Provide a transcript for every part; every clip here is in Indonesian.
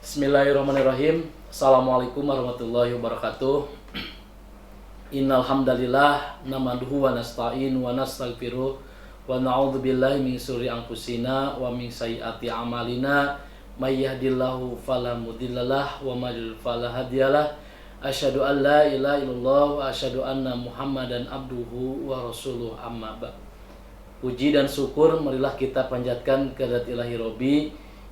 Bismillahirrahmanirrahim. Assalamualaikum warahmatullahi wabarakatuh. Innal hamdalillah nahmaduhu wa nasta'inu wa nastaghfiruh wa na'udzu billahi min syururi anfusina wa min sayyiati a'malina may yahdihillahu fala mudhillalah wa may yudhlil fala hadiyalah. Asyhadu an la ilaha illallah wa asyhadu anna Muhammadan abduhu wa rasuluh amma ba'd. Puji dan syukur marilah kita panjatkan kehadirat Ilahi Robbi,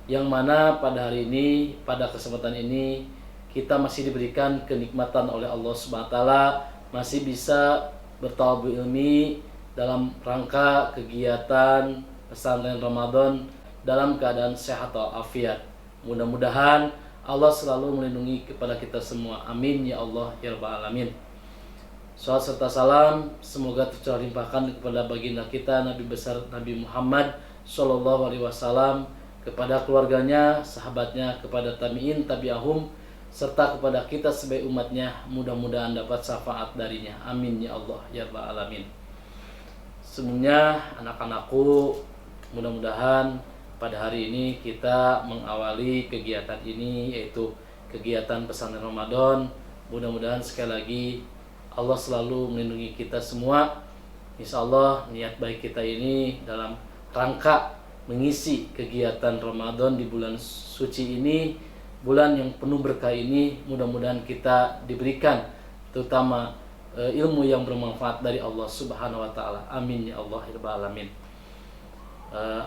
yang mana pada hari ini, pada kesempatan ini kita masih diberikan kenikmatan oleh Allah Subhanahu wa taala, masih bisa bertalabul ilmi dalam rangka kegiatan pesantren Ramadan dalam keadaan sehat walafiat. Mudah-mudahan Allah selalu melindungi kepada kita semua. Amin ya Allah ya rabbal alamin. Salawat serta salam semoga tercurah limpahkan kepada baginda kita Nabi besar Nabi Muhammad sallallahu alaihi wasallam, kepada keluarganya, sahabatnya, kepada tabi'in, tabi'ahum, serta kepada kita sebagai umatnya. Mudah-mudahan dapat syafaat darinya. Amin ya Allah ya rabbal alamin. Sebelumnya anak-anakku, mudah-mudahan pada hari ini kita mengawali kegiatan ini, yaitu kegiatan pesantren Ramadan. Mudah-mudahan sekali lagi Allah selalu melindungi kita semua. Insya Allah niat baik kita ini dalam rangka mengisi kegiatan Ramadan di bulan suci ini, bulan yang penuh berkah ini, mudah-mudahan kita diberikan terutama ilmu yang bermanfaat dari Allah Subhanahu wa taala. Amin ya Allah ya rabbal alamin.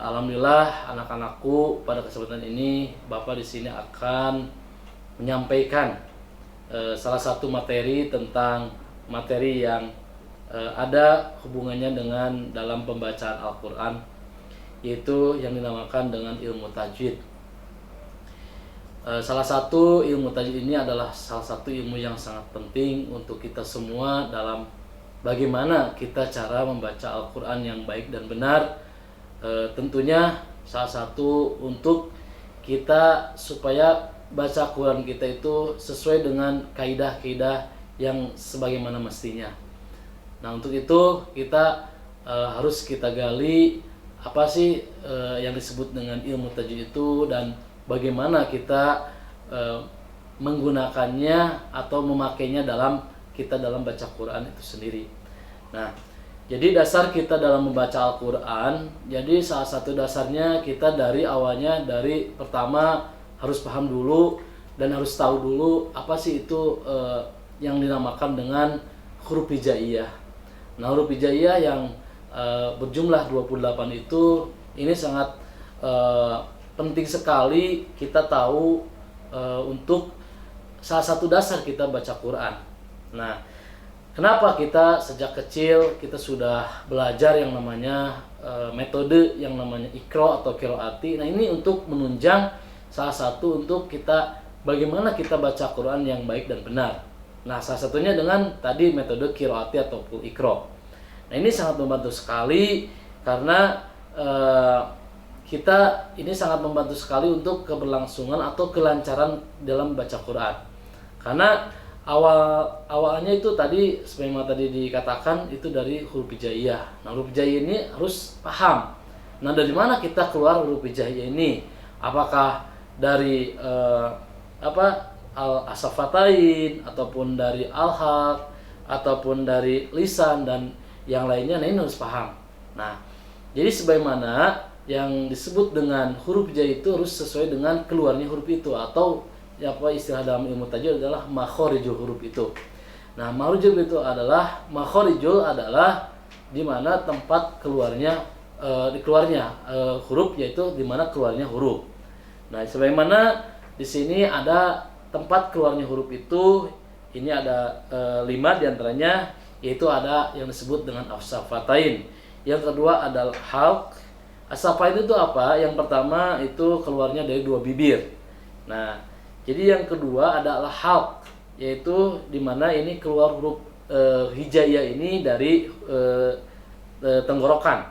Alhamdulillah anak-anakku, pada kesempatan ini Bapak di sini akan menyampaikan salah satu materi tentang materi yang ada hubungannya dengan dalam pembacaan Al-Qur'an, yaitu yang dinamakan dengan ilmu tajwid. Salah satu ilmu tajwid ini adalah salah satu ilmu yang sangat penting untuk kita semua dalam bagaimana kita cara membaca Al-Quran yang baik dan benar. Tentunya salah satu untuk kita supaya baca Quran kita itu sesuai dengan kaidah-kaidah yang sebagaimana mestinya. Nah, untuk itu kita harus kita gali apa sih yang disebut dengan ilmu tajwid itu, dan bagaimana kita menggunakannya atau memakainya dalam baca Quran itu sendiri. Nah, jadi dasar kita dalam membaca Al-Quran, jadi salah satu dasarnya kita dari awalnya, dari pertama harus paham dulu dan harus tahu dulu apa sih itu yang dinamakan dengan huruf hijaiyah. Nah, huruf hijaiyah yang berjumlah 28 itu, ini sangat penting sekali kita tahu untuk salah satu dasar kita baca Quran. Nah, kenapa kita sejak kecil kita sudah belajar yang namanya metode yang namanya Iqra atau Qiraati. Nah, ini untuk menunjang salah satu untuk kita bagaimana kita baca Quran yang baik dan benar. Nah, salah satunya dengan tadi metode Qiraati ataupun Iqra. Nah, ini sangat membantu sekali karena kita ini sangat membantu sekali untuk keberlangsungan atau kelancaran dalam baca Quran. Karena awalnya itu tadi sebagaimana tadi dikatakan itu dari huruf hijaiyah. Nah, huruf hijaiyah ini harus paham. Nah, dari mana kita keluar huruf hijaiyah ini? Apakah dari al-asafatain ataupun dari al-haq ataupun dari lisan dan yang lainnya. Nah, ini harus paham. Nah, jadi sebagaimana yang disebut dengan huruf hijaiyah itu harus sesuai dengan keluarnya huruf itu, atau apa istilah dalam ilmu tajwid adalah makhorijul huruf itu. Nah, makhorijul itu adalah di mana tempat keluarnya huruf, yaitu di mana keluarnya huruf. Nah, sebagaimana di sini ada tempat keluarnya huruf itu, ini ada 5 diantaranya, yaitu ada yang disebut dengan as-safatain. Yang kedua adalah halq. As-safatain itu apa? Yang pertama itu keluarnya dari 2 bibir. Nah, jadi yang kedua adalah halq, yaitu di mana ini keluar huruf hijaiyah ini dari tenggorokan.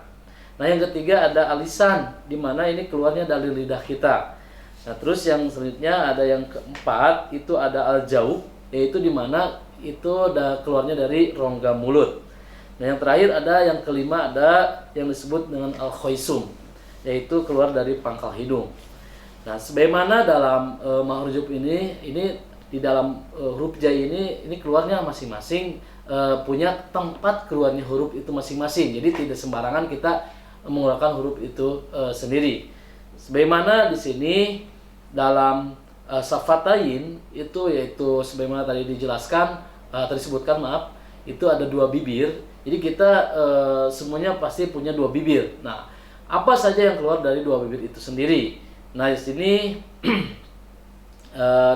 Nah, yang ketiga ada alisan, di mana ini keluarnya dari lidah kita. Nah, terus yang selanjutnya ada yang keempat itu ada al-jaub, yaitu di mana itu keluarnya dari rongga mulut. Nah, yang terakhir ada yang kelima ada yang disebut dengan al-khaisum, yaitu keluar dari pangkal hidung. Nah, sebagaimana dalam makhrujub ini di dalam huruf jai ini keluarnya masing-masing punya tempat keluarnya huruf itu masing-masing. Jadi tidak sembarangan kita mengeluarkan huruf itu sendiri. Sebagaimana di sini dalam safatain itu yaitu sebagaimana tadi dijelaskan tadi sebutkan maaf, itu ada dua bibir. Jadi kita semuanya pasti punya dua bibir. Nah, apa saja yang keluar dari dua bibir itu sendiri? Nah, di sini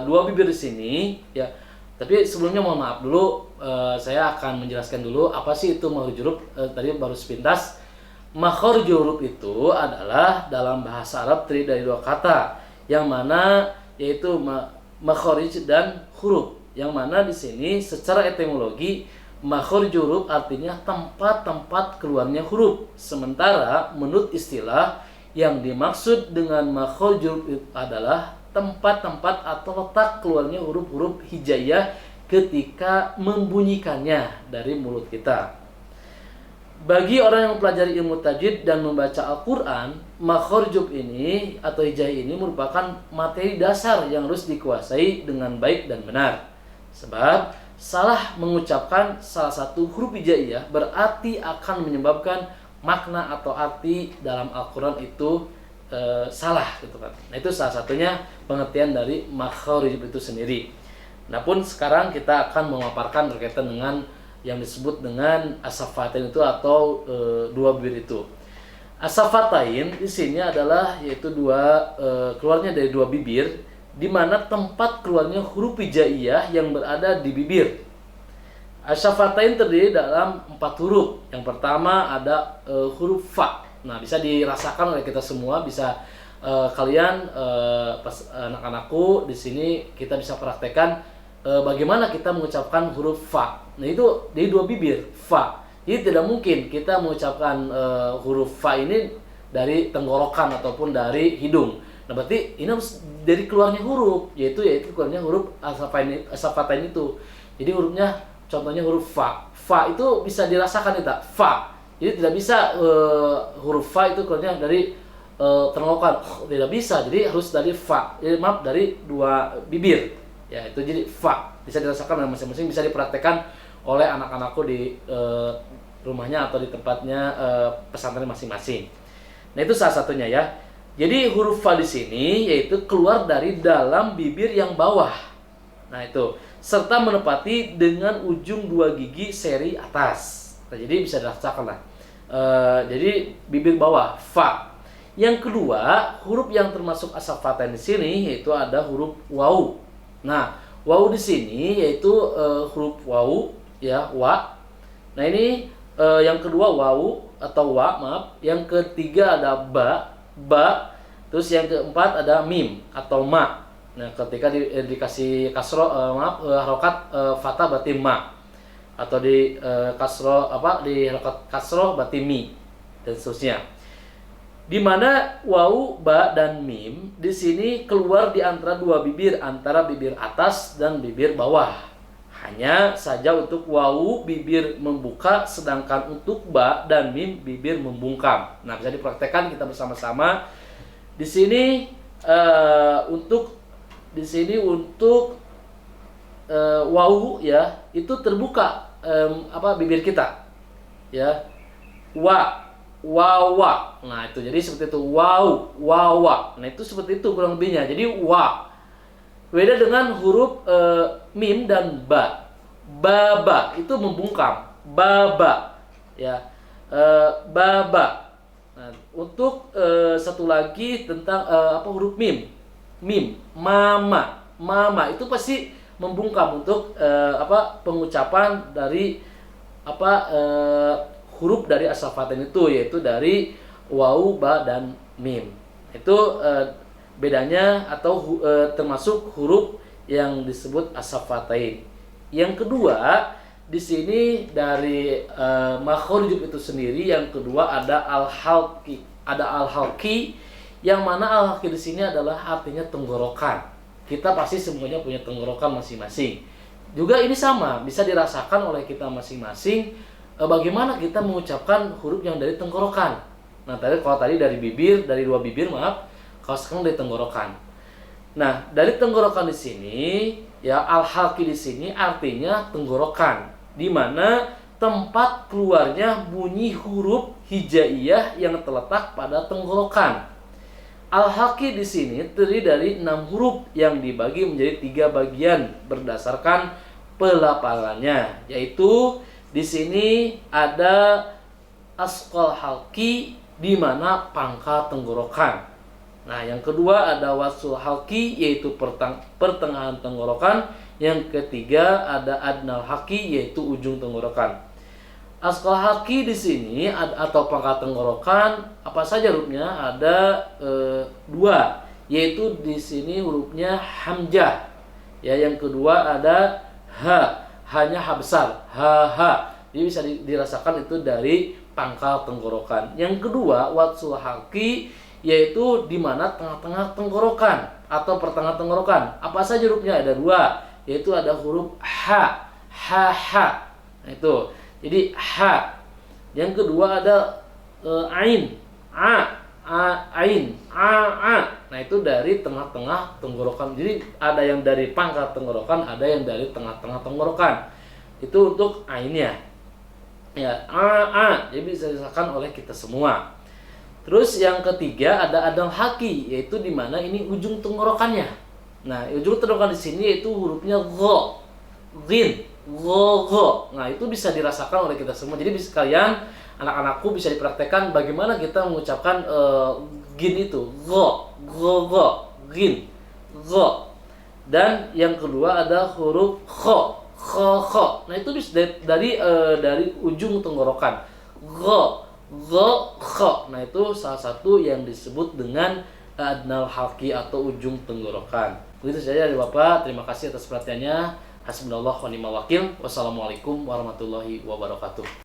dua bibir di sini ya. Tapi sebelumnya mohon maaf dulu, saya akan menjelaskan dulu apa sih itu makhraj huruf. Tadi baru sepintas. Makhraj huruf itu adalah dalam bahasa Arab terdiri dari dua kata, yang mana yaitu makhraj dan huruf. Yang mana di sini secara etimologi makhraj huruf artinya tempat-tempat keluarnya huruf. Sementara menurut istilah yang dimaksud dengan makhraj huruf adalah tempat-tempat atau letak keluarnya huruf-huruf hijaiyah ketika membunyikannya dari mulut kita. Bagi orang yang mempelajari ilmu tajwid dan membaca Al-Quran, makhraj ini atau hijaiyah ini merupakan materi dasar yang harus dikuasai dengan baik dan benar. Sebab salah mengucapkan salah satu huruf hijaiyah berarti akan menyebabkan makna atau arti dalam Al-Quran itu salah gitu kan. Nah, itu salah satunya pengertian dari makhraj itu sendiri. Nah, pun sekarang kita akan memaparkan berkaitan dengan yang disebut dengan as-safatain itu atau dua bibir itu. As-safatain di sini adalah yaitu keluarnya dari dua bibir, di mana tempat keluarnya huruf hijaiyah yang berada di bibir. As-safatain terdiri dalam 4 huruf. Yang pertama ada huruf fa. Nah, bisa dirasakan oleh kita semua, bisa kalian anak-anakku di sini kita bisa praktekkan bagaimana kita mengucapkan huruf fa. Nah, itu dari dua bibir, fa. Jadi tidak mungkin kita mengucapkan huruf fa ini dari tenggorokan ataupun dari hidung. Nah, berarti ini harus dari keluarnya huruf, yaitu keluarnya huruf as-safatain itu. Jadi hurufnya contohnya huruf fa. Fa itu bisa dirasakan kita, fa. Jadi tidak bisa huruf fa itu keluarnya dari tenggorokan, tidak bisa. Jadi harus dari fa. Jadi maaf, dari dua bibir. Ya, itu jadi fa. Bisa dirasakan masing-masing, bisa dipraktekkan oleh anak-anakku di rumahnya atau di tempatnya pesantren masing-masing. Nah, itu salah satunya ya. Jadi huruf fa di sini yaitu keluar dari dalam bibir yang bawah. Nah, itu serta menepati dengan ujung dua gigi seri atas. Nah, jadi bisa dirasakan lah. Jadi bibir bawah fa. Yang kedua, huruf yang termasuk as-safatain di sini yaitu ada huruf wawu. Nah, wawu di sini yaitu huruf wawu ya, wa. Nah, ini yang kedua wawu atau wa, maaf. Yang ketiga ada ba. Terus yang keempat ada mim atau ma. Nah, ketika dikasih kasro harokat fatah berarti ma, atau di di harokat kasro berarti mi, dan seterusnya. Di mana wawu, ba dan mim di sini keluar di antara dua bibir, antara bibir atas dan bibir bawah. Hanya saja untuk wawu bibir membuka, sedangkan untuk ba dan mim bibir membungkam. Nah, bisa dipraktekkan kita bersama-sama. Di sini untuk wawu ya, itu terbuka bibir kita. Ya. Wawa. Nah, itu jadi seperti itu, wawa. Nah, itu seperti itu kurang lebihnya. Jadi wa. Beda dengan huruf mim dan ba. Baba itu membungkam. Baba. Ya. Baba. Nah, untuk satu lagi tentang huruf mim. Mim, mama itu pasti membungkam untuk pengucapan dari huruf dari as-safatain itu, yaitu dari wawu, ba dan mim. Itu bedanya atau termasuk huruf yang disebut as-safatain. Yang kedua, di sini dari makhraj itu sendiri yang kedua ada al-halqi. Ada al-halqi yang mana al-halqi di sini adalah artinya tenggorokan. Kita pasti semuanya punya tenggorokan masing-masing. Juga ini sama, bisa dirasakan oleh kita masing-masing bagaimana kita mengucapkan huruf yang dari tenggorokan. Nah, kalau tadi dari bibir, dari dua bibir, maaf, Kalau sekarang dari tenggorokan. Nah, dari tenggorokan di sini, ya al-halqi di sini artinya tenggorokan, di mana tempat keluarnya bunyi huruf hijaiyah yang terletak pada tenggorokan. Al-halqi di sini terdiri dari 6 huruf yang dibagi menjadi 3 bagian berdasarkan pelafalannya, yaitu di sini ada asqal halqi di mana pangkal tenggorokan. Nah, yang kedua ada wasul halqi yaitu pertengahan tenggorokan. Yang ketiga ada adnal halqi yaitu ujung tenggorokan. Asqal halqi di sini atau pangkal tenggorokan apa saja hurufnya? Ada 2, yaitu di sini hurufnya hamzah. Ya, yang kedua ada ha, hanya ha besar, ha. Jadi bisa dirasakan itu dari pangkal tenggorokan. Yang kedua wasul halqi yaitu di mana tengah-tengah tenggorokan atau pertengahan tenggorokan. Apa saja hurufnya? Ada 2, yaitu ada huruf ha. Nah, itu. Jadi ha. Yang kedua ada ain, ain, a. Nah, itu dari tengah-tengah tenggorokan. Jadi ada yang dari pangkal tenggorokan, ada yang dari tengah-tengah tenggorokan. Itu untuk ainnya. Ya, a. Jadi bisa dirasakan oleh kita semua. Terus yang ketiga ada adnal halqi, yaitu di mana ini ujung tenggorokannya. Nah, ujung tenggorokan di sini yaitu hurufnya gho, ghin, go. Nah, itu bisa dirasakan oleh kita semua. Jadi bisa kalian, anak-anakku bisa dipraktekkan bagaimana kita mengucapkan ghin itu, go, ghin, go. Dan yang kedua ada huruf kho. Nah, itu bisa dari ujung tenggorokan, go. Nah, itu salah satu yang disebut dengan adnal halqi atau ujung tenggorokan. Begitu saja dari Bapak. Terima kasih atas perhatiannya. Hasbunallah wa ni'mal wakil. Wassalamualaikum warahmatullahi wabarakatuh.